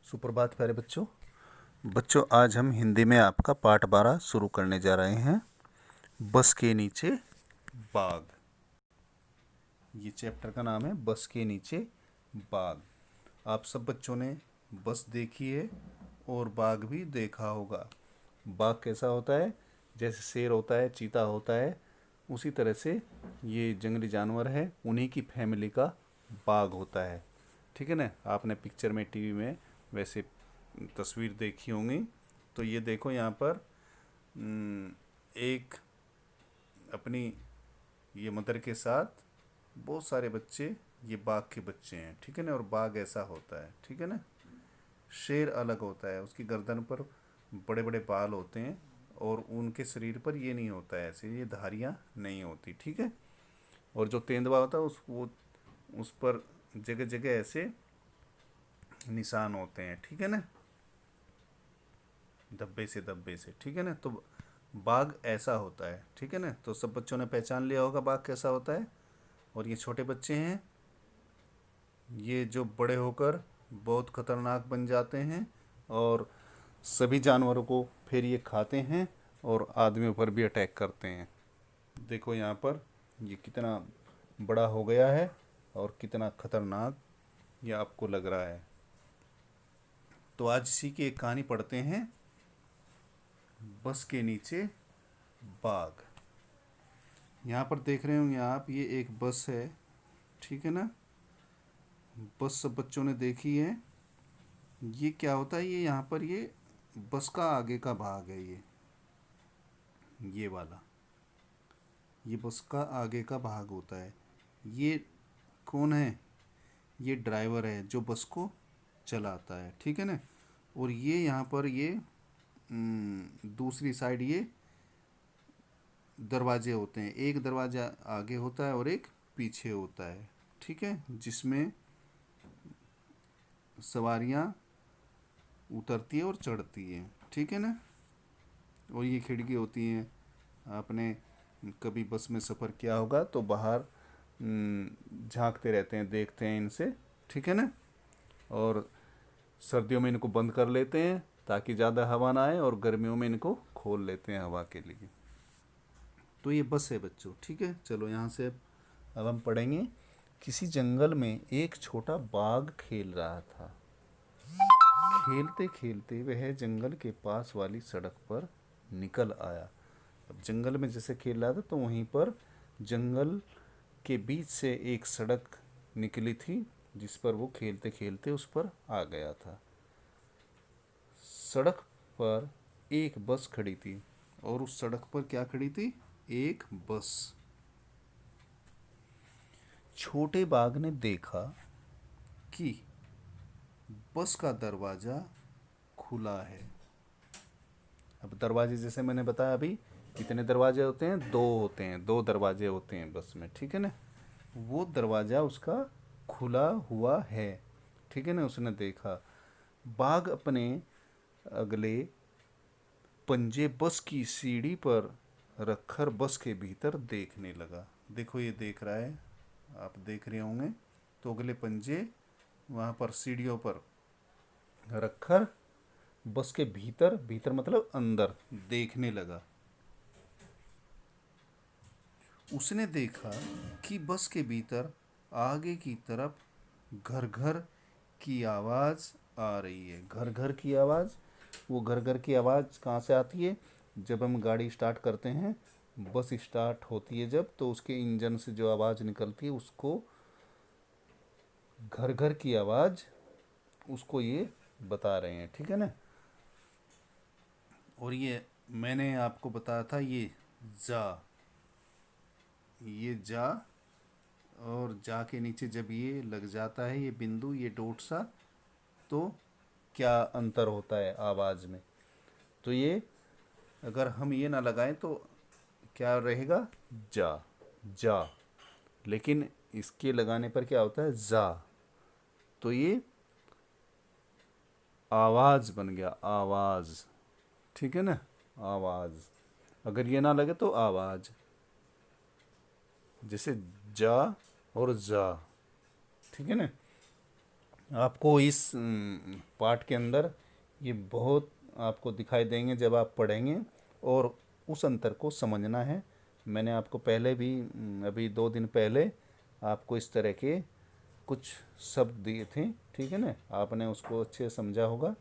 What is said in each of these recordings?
सुप्रभात प्यारे बच्चों। आज हम हिंदी में आपका पाठ 12 शुरू करने जा रहे हैं। बस के नीचे बाघ। ये चैप्टर का नाम है बस के नीचे बाघ। आप सब बच्चों ने बस देखी है और बाघ भी देखा होगा। बाघ कैसा होता है? जैसे शेर होता है, चीता होता है, उसी तरह से ये जंगली जानवर है, उन्हीं की फैमिली का बाघ होता है। ठीक है ना? आपने पिक्चर में, टीवी में वैसे तस्वीर देखी होंगी। तो ये देखो यहाँ पर एक अपनी ये मदर के साथ बहुत सारे बच्चे, ये बाघ के बच्चे हैं। ठीक है ना? और बाघ ऐसा होता है। ठीक है ना? शेर अलग होता है, उसकी गर्दन पर बड़े बड़े बाल होते हैं और उनके शरीर पर ये नहीं होता है, ऐसे ये धारियाँ नहीं होती। ठीक है? और जो तेंदुआ होता है उस पर जगह जगह ऐसे निशान होते हैं। ठीक है ना? धब्बे से। ठीक है ना? तो बाघ ऐसा होता है। ठीक है ना? तो सब बच्चों ने पहचान लिया होगा बाघ कैसा होता है। और ये छोटे बच्चे हैं, ये जो बड़े होकर बहुत खतरनाक बन जाते हैं और सभी जानवरों को फिर ये खाते हैं और आदमियों पर भी अटैक करते हैं। देखो यहाँ पर ये कितना बड़ा हो गया है और कितना खतरनाक ये आपको लग रहा है। तो आज इसी की एक कहानी पढ़ते हैं, बस के नीचे बाघ। यहाँ पर देख रहे होंगे आप, ये एक बस है। ठीक है ना? बस सब बच्चों ने देखी है। ये क्या होता है? ये यहाँ पर ये बस का आगे का भाग है। ये वाला, ये बस का आगे का भाग होता है। ये कौन है? ये ड्राइवर है जो बस को चलाता है। ठीक है ना? और ये यहाँ पर ये दूसरी साइड ये दरवाजे होते हैं। एक दरवाज़ा आगे होता है और एक पीछे होता है। ठीक है? जिसमें सवारियाँ उतरती है और चढ़ती है। ठीक है ना? और ये खिड़की होती हैं। आपने कभी बस में सफ़र किया होगा तो बाहर झांकते रहते हैं, देखते हैं इनसे। ठीक है ना? और सर्दियों में इनको बंद कर लेते हैं ताकि ज़्यादा हवा ना आए, और गर्मियों में इनको खोल लेते हैं हवा के लिए। तो ये बस है बच्चों। ठीक है? चलो यहाँ से अब हम पढ़ेंगे। किसी जंगल में एक छोटा बाघ खेल रहा था। खेलते खेलते वह जंगल के पास वाली सड़क पर निकल आया। अब जंगल में जैसे खेल रहा था तो वहीं पर जंगल के बीच से एक सड़क निकली थी जिस पर वो खेलते खेलते उस पर आ गया था। सड़क पर एक बस खड़ी थी। और उस सड़क पर क्या खड़ी थी? एक बस। छोटे बाघ ने देखा कि बस का दरवाज़ा खुला है। अब दरवाजे जैसे मैंने बताया अभी, कितने दरवाजे होते हैं? दो होते हैं, दो दरवाजे होते हैं बस में। ठीक है ना? वो दरवाज़ा उसका खुला हुआ है। ठीक है ना? उसने देखा। बाघ अपने अगले पंजे बस की सीढ़ी पर रखकर बस के भीतर देखने लगा। देखो ये देख रहा है, आप देख रहे होंगे। तो अगले पंजे वहाँ पर सीढ़ियों पर रखकर बस के भीतर, भीतर मतलब अंदर, देखने लगा। उसने देखा कि बस के भीतर आगे की तरफ घर घर की आवाज़ आ रही है। घर घर की आवाज़, वो घर घर की आवाज़ कहाँ से आती है? जब हम गाड़ी स्टार्ट करते हैं, बस स्टार्ट होती है जब, तो उसके इंजन से जो आवाज़ निकलती है उसको घर घर की आवाज़, उसको ये बता रहे हैं। ठीक है ना? और ये मैंने आपको बताया था, ये जा और जा के नीचे जब ये लग जाता है, ये बिंदु, ये डॉट सा, तो क्या अंतर होता है आवाज़ में? तो ये अगर हम ये ना लगाएं तो क्या रहेगा? जा, जा। लेकिन इसके लगाने पर क्या होता है? जा। तो ये आवाज़ बन गया, आवाज़। ठीक है ना? आवाज़। अगर ये ना लगे तो आवाज़। जैसे जा और जा। ठीक है ना? आपको इस पार्ट के अंदर ये बहुत आपको दिखाई देंगे जब आप पढ़ेंगे, और उस अंतर को समझना है। मैंने आपको पहले भी अभी 2 दिन पहले आपको इस तरह के कुछ शब्द दिए थे, ठीक है ना, आपने उसको अच्छे से समझा होगा।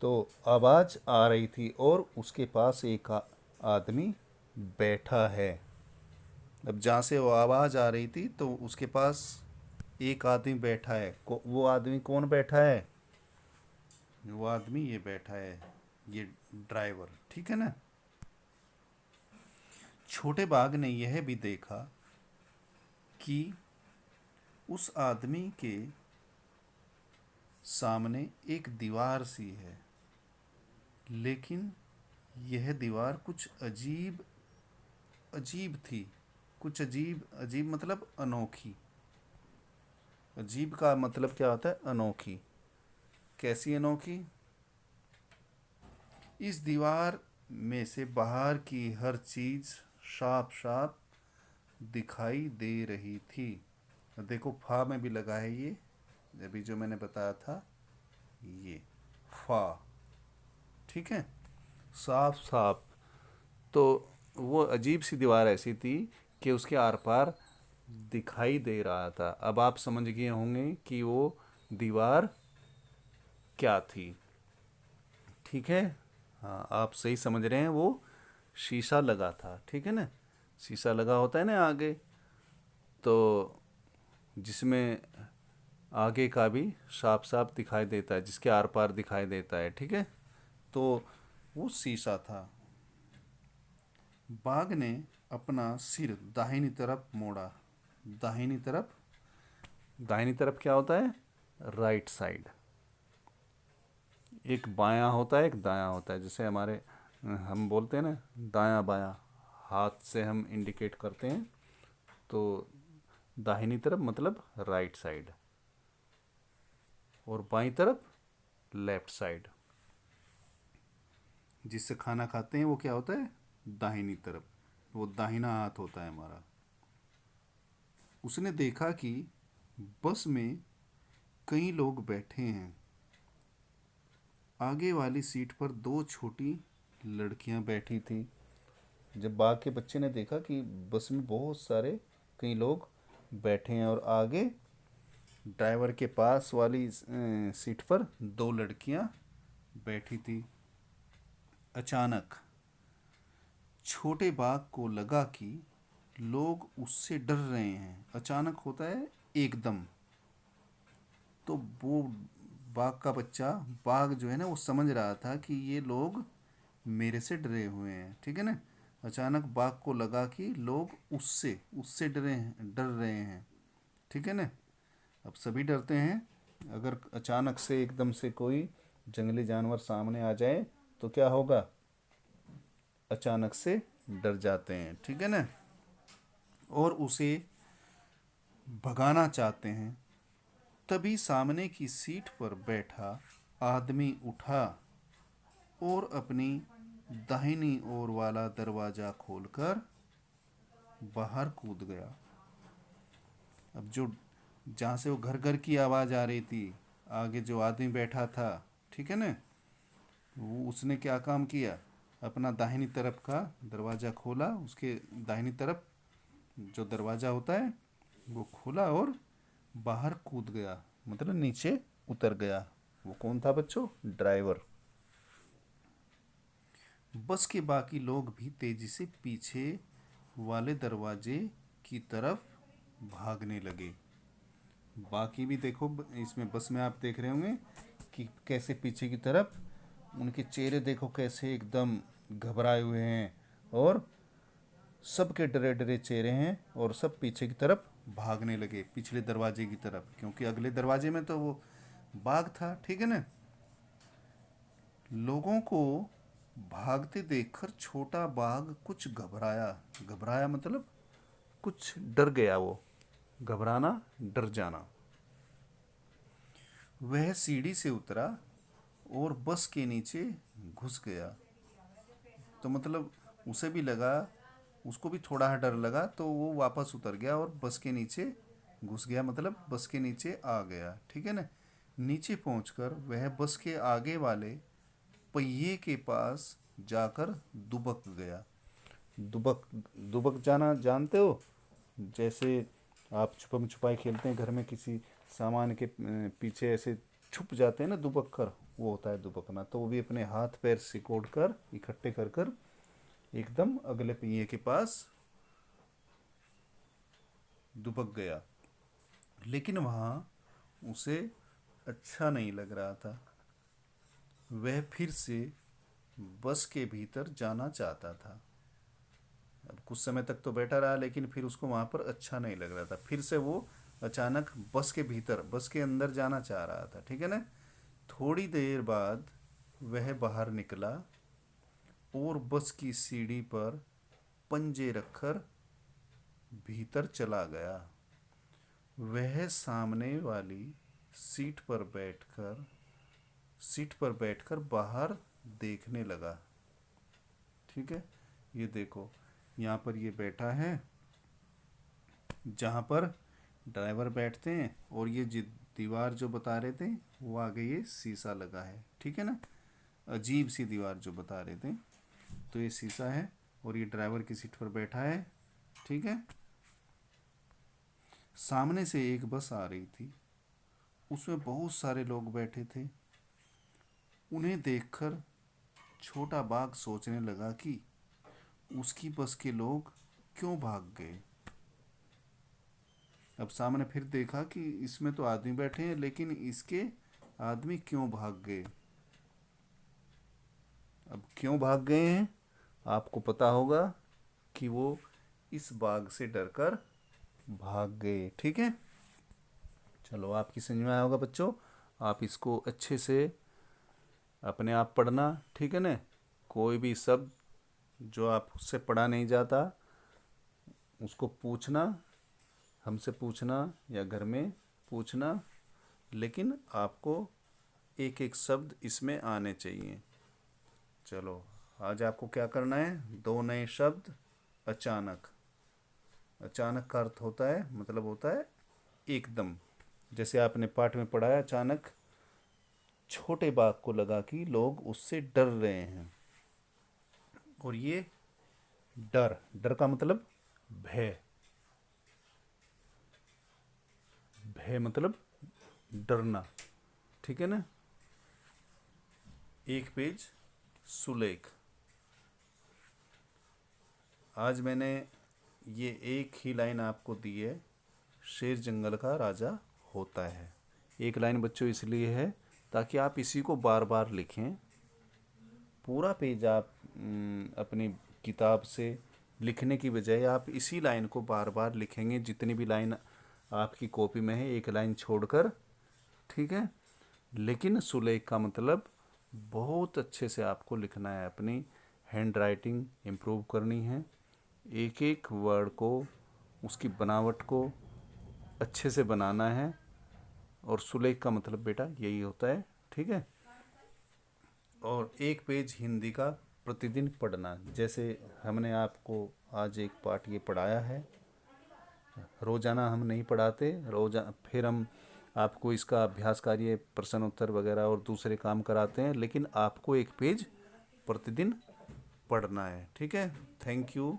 तो आवाज़ आ रही थी और उसके पास एक आदमी बैठा है। अब जहाँ से वो आवाज़ आ रही थी तो उसके पास एक आदमी बैठा है। वो आदमी कौन बैठा है? वो आदमी ये बैठा है, ये ड्राइवर, ठीक है ना। छोटे बाघ ने यह भी देखा कि उस आदमी के सामने एक दीवार सी है, लेकिन यह दीवार कुछ अजीब अजीब थी। कुछ अजीब अजीब मतलब अनोखी। अजीब का मतलब क्या होता है? अनोखी। कैसी अनोखी? इस दीवार में से बाहर की हर चीज साफ साफ दिखाई दे रही थी। देखो फा में भी लगा है ये, अभी जो मैंने बताया था ये फा, ठीक है, साफ साफ। तो वो अजीब सी दीवार ऐसी थी कि उसके आर पार दिखाई दे रहा था। अब आप समझ गए होंगे कि वो दीवार क्या थी, ठीक है। हाँ, आप सही समझ रहे हैं, वो शीशा लगा था, ठीक है ना। शीशा लगा होता है ना आगे, तो जिसमें आगे का भी साफ साफ दिखाई देता है, जिसके आर पार दिखाई देता है, ठीक है। तो वो शीशा था। बाघ ने अपना सिर दाहिनी तरफ मोड़ा। दाहिनी तरफ, दाहिनी तरफ क्या होता है? Right side. एक बायां होता है, एक दायां होता है। जैसे हमारे हम बोलते हैं ना दायां बायां, हाथ से हम इंडिकेट करते हैं। तो दाहिनी तरफ मतलब राइट साइड, और बाईं तरफ लेफ्ट साइड। जिससे खाना खाते हैं वो क्या होता है? दाहिनी तरफ, वो दाहिना हाथ होता है हमारा। उसने देखा कि बस में कई लोग बैठे हैं। आगे वाली सीट पर दो छोटी लड़कियां बैठी थी। जब बाघ के बच्चे ने देखा कि बस में बहुत सारे कई लोग बैठे हैं और आगे ड्राइवर के पास वाली सीट पर दो लड़कियां बैठी थी, अचानक छोटे बाघ को लगा कि लोग उससे डर रहे हैं। अचानक होता है एकदम। तो वो बाघ का बच्चा, बाघ जो है ना, वो समझ रहा था कि ये लोग मेरे से डरे हुए हैं, ठीक है ना। अचानक बाघ को लगा कि लोग उससे उससे डर रहे हैं, ठीक है ना। अब सभी डरते हैं। अगर अचानक से एकदम से कोई जंगली जानवर सामने आ जाए तो क्या होगा? अचानक से डर जाते हैं, ठीक है ना, और उसे भगाना चाहते हैं। तभी सामने की सीट पर बैठा आदमी उठा और अपनी दाहिनी ओर वाला दरवाजा खोलकर बाहर कूद गया। अब जो जहाँ से वो घर घर की आवाज़ आ रही थी, आगे जो आदमी बैठा था, ठीक है ना, वो उसने क्या काम किया? अपना दाहिनी तरफ का दरवाज़ा खोला। उसके दाहिनी तरफ जो दरवाज़ा होता है वो खोला और बाहर कूद गया, मतलब नीचे उतर गया। वो कौन था बच्चों? ड्राइवर। बस के बाकी लोग भी तेजी से पीछे वाले दरवाजे की तरफ भागने लगे। बाकी भी देखो, इसमें बस में आप देख रहे होंगे कि कैसे पीछे की तरफ उनके चेहरे देखो कैसे एकदम घबराए हुए हैं, और सबके डरे डरे चेहरे हैं, और सब पीछे की तरफ भागने लगे, पिछले दरवाजे की तरफ, क्योंकि अगले दरवाजे में तो वो बाघ था, ठीक है ना। लोगों को भागते देखकर छोटा बाघ कुछ घबराया। घबराया मतलब कुछ डर गया वो। घबराना, डर जाना। वह सीढ़ी से उतरा और बस के नीचे घुस गया। तो मतलब उसे भी लगा उसको भी थोड़ा डर लगा तो वो वापस उतर गया और बस के नीचे घुस गया, मतलब बस के नीचे आ गया, ठीक है ना। नीचे पहुंचकर वह बस के आगे वाले पहिए के पास जाकर दुबक गया। दुबक दुबक जाना जानते हो? जैसे आप छुपम छुपाई खेलते हैं घर में, किसी सामान के पीछे ऐसे छुप जाते हैं ना दुबक कर, वो होता है दुबकना। तो वो भी अपने हाथ पैर सिकोड़ कर इकट्ठे कर कर एकदम अगले पहिए के पास दुबक गया। लेकिन वहाँ उसे अच्छा नहीं लग रहा था। वह फिर से बस के भीतर जाना चाहता था। अब कुछ समय तक तो बैठा रहा, लेकिन फिर उसको वहाँ पर अच्छा नहीं लग रहा था। फिर से वो अचानक बस के भीतर, बस के अंदर जाना चाह रहा था, ठीक है ना। थोड़ी देर बाद वह बाहर निकला और बस की सीढ़ी पर पंजे रखकर भीतर चला गया। वह सामने वाली सीट पर बैठकर बाहर देखने लगा। ठीक है, ये देखो, यहाँ पर ये बैठा है जहाँ पर ड्राइवर बैठते हैं, और ये दीवार जो बता रहे थे वो आगे ये शीशा लगा है, ठीक है ना। अजीब सी दीवार जो बता रहे थे, तो ये शीशा है और ये ड्राइवर की सीट पर बैठा है, ठीक है। सामने से एक बस आ रही थी, उसमें बहुत सारे लोग बैठे थे। उन्हें देखकर छोटा बाघ सोचने लगा कि उसकी बस के लोग क्यों भाग गए। अब सामने फिर देखा कि इसमें तो आदमी बैठे हैं, लेकिन इसके आदमी क्यों भाग गए। अब क्यों भाग गए हैं, आपको पता होगा कि वो इस बाघ से डरकर भाग गए, ठीक है। चलो, आपकी समझ में आया होगा बच्चों। आप इसको अच्छे से अपने आप पढ़ना, ठीक है ना। कोई भी शब्द जो आपसे पढ़ा नहीं जाता उसको पूछना, हमसे पूछना या घर में पूछना, लेकिन आपको एक एक शब्द इसमें आने चाहिए। चलो, आज आपको क्या करना है, दो नए शब्द। अचानक, अचानक का अर्थ होता है, मतलब होता है एकदम। जैसे आपने पाठ में पढ़ा है, अचानक छोटे बाघ को लगा कि लोग उससे डर रहे हैं। और ये डर, डर का मतलब भय, भय मतलब डरना, ठीक है ना। एक पेज सुलेख। आज मैंने ये एक ही लाइन आपको दी है, शेर जंगल का राजा होता है। एक लाइन बच्चों इसलिए है ताकि आप इसी को बार बार लिखें। पूरा पेज आप अपनी किताब से लिखने की बजाय आप इसी लाइन को बार बार लिखेंगे, जितनी भी लाइन आपकी कॉपी में है, एक लाइन छोड़कर, ठीक है। लेकिन सुलेख का मतलब बहुत अच्छे से आपको लिखना है, अपनी हैंड राइटिंग इम्प्रूव करनी है, एक एक वर्ड को, उसकी बनावट को अच्छे से बनाना है। और सुलेख का मतलब बेटा यही होता है, ठीक है। और एक पेज हिंदी का प्रतिदिन पढ़ना, जैसे हमने आपको आज एक पाठ ये पढ़ाया है। रोज़ाना हम नहीं पढ़ाते, फिर हम आपको इसका अभ्यास कार्य, प्रश्न उत्तर वगैरह और दूसरे काम कराते हैं, लेकिन आपको एक पेज प्रतिदिन पढ़ना है, ठीक है। Thank you.